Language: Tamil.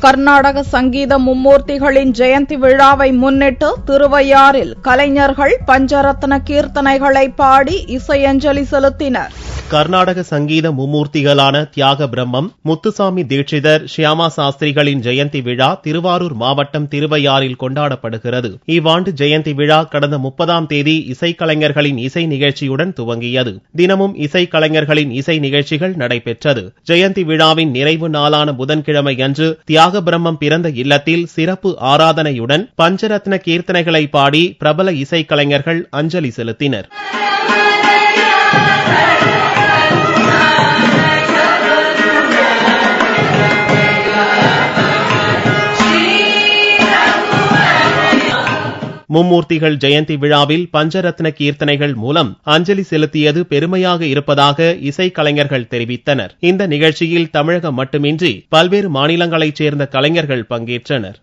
கர்நாடக சங்கீத மும்மூர்த்திகளின் ஜெயந்தி விழாவை முன்னிட்டு திருவையாறில் கலைஞர்கள் பஞ்சரத்ன கீர்த்தனைகளை பாடி இசையஞ்சலி செலுத்தினர். கர்நாடக சங்கீத மும்மூர்த்திகளான தியாக பிரம்மம், முத்துசாமி தீட்சிதர், ஷியாமா சாஸ்திரிகளின் ஜெயந்தி விழா திருவாரூர் மாவட்டம் திருவையாறில் கொண்டாடப்படுகிறது. இவ்வாண்டு ஜெயந்தி விழா கடந்த 30ஆம் தேதி இசைக்கலைஞர்களின் இசை நிகழ்ச்சியுடன் துவங்கியது. தினமும் இசைக்கலைஞர்களின் இசை நிகழ்ச்சிகள் நடைபெற்றது. ஜெயந்தி விழாவின் நிறைவு நாளான புதன்கிழமை அன்று தியாக பிரம்மம் பிறந்த இல்லத்தில் சிறப்பு ஆராதனையுடன் பஞ்சரத்ன கீர்த்தனைகளை பாடி பிரபல இசைக்கலைஞர்கள் அஞ்சலி செலுத்தினர். மும்மூர்த்திகள் ஜெயந்தி விழாவில் பஞ்சரத்ன கீர்த்தனைகள் மூலம் அஞ்சலி செலுத்தியது பெருமையாக இருப்பதாக இசைக்கலைஞர்கள் தெரிவித்தனர். இந்த நிகழ்ச்சியில் தமிழகம் மட்டுமின்றி பல்வேறு மாநிலங்களைச் சேர்ந்த கலைஞர்கள் பங்கேற்றனர்.